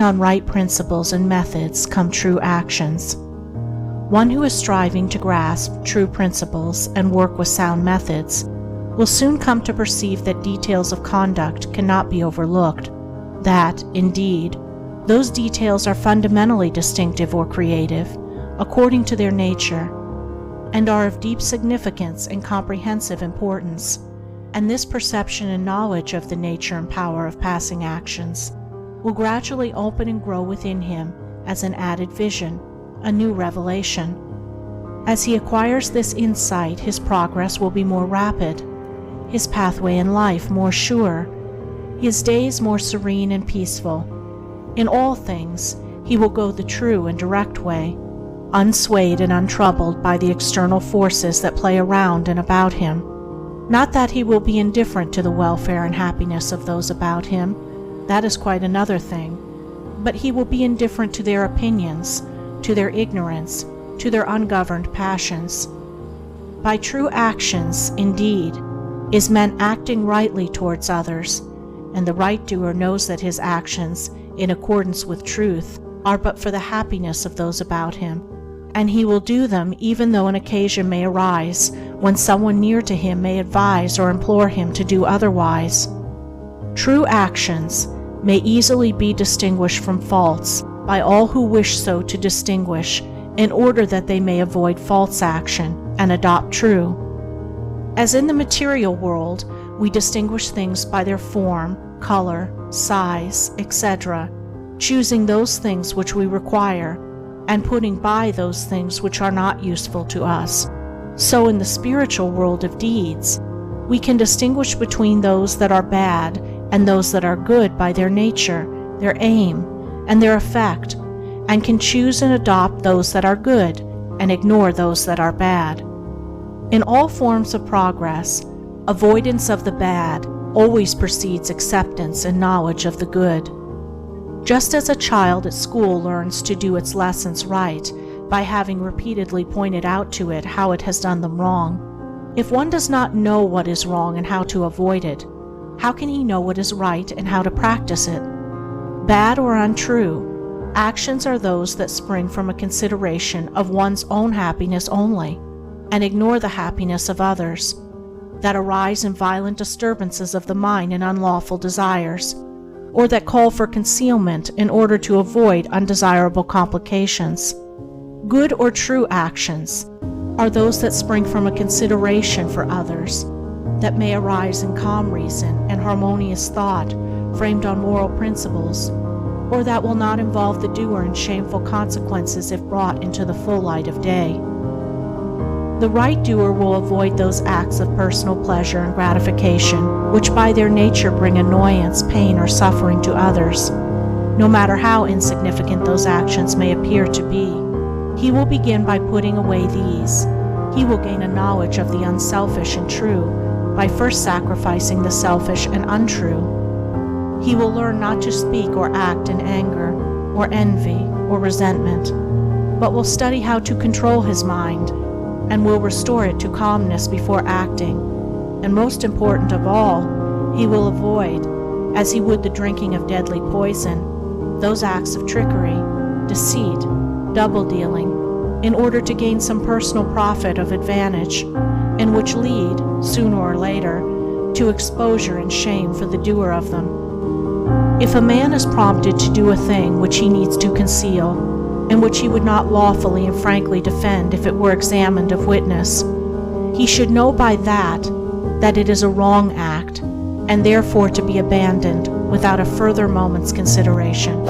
On right principles and methods come true actions. One who is striving to grasp true principles and work with sound methods will soon come to perceive that details of conduct cannot be overlooked, that, indeed, those details are fundamentally distinctive or creative, according to their nature, and are of deep significance and comprehensive importance, and this perception and knowledge of the nature and power of passing actions will gradually open and grow within him as an added vision, a new revelation. As he acquires this insight, his progress will be more rapid, his pathway in life more sure, his days more serene and peaceful. In all things, he will go the true and direct way, unswayed and untroubled by the external forces that play around and about him. Not that he will be indifferent to the welfare and happiness of those about him, that is quite another thing, but he will be indifferent to their opinions, to their ignorance, to their ungoverned passions. By true actions, indeed, is meant acting rightly towards others, and the right doer knows that his actions, in accordance with truth, are but for the happiness of those about him, and he will do them even though an occasion may arise when someone near to him may advise or implore him to do otherwise. True actions may easily be distinguished from false by all who wish so to distinguish, in order that they may avoid false action and adopt true. As in the material world, we distinguish things by their form, color, size, etc., choosing those things which we require, and putting by those things which are not useful to us. So in the spiritual world of deeds, we can distinguish between those that are bad and those that are good by their nature, their aim, and their effect, and can choose and adopt those that are good and ignore those that are bad. In all forms of progress, avoidance of the bad always precedes acceptance and knowledge of the good. Just as a child at school learns to do its lessons right by having repeatedly pointed out to it how it has done them wrong, if one does not know what is wrong and how to avoid it, how can he know what is right and how to practice it? Bad or untrue, actions are those that spring from a consideration of one's own happiness only, and ignore the happiness of others, that arise in violent disturbances of the mind and unlawful desires, or that call for concealment in order to avoid undesirable complications. Good or true actions are those that spring from a consideration for others, that may arise in calm reason and harmonious thought framed on moral principles, or that will not involve the doer in shameful consequences if brought into the full light of day. The right doer will avoid those acts of personal pleasure and gratification which by their nature bring annoyance, pain, or suffering to others, no matter how insignificant those actions may appear to be. He will begin by putting away these. He will gain a knowledge of the unselfish and true by first sacrificing the selfish and untrue. He will learn not to speak or act in anger, or envy, or resentment, but will study how to control his mind, and will restore it to calmness before acting. And most important of all, he will avoid, as he would the drinking of deadly poison, those acts of trickery, deceit, double-dealing, in order to gain some personal profit of advantage, and which lead, sooner or later, to exposure and shame for the doer of them. If a man is prompted to do a thing which he needs to conceal, and which he would not lawfully and frankly defend if it were examined of witness, he should know by that it is a wrong act, and therefore to be abandoned without a further moment's consideration.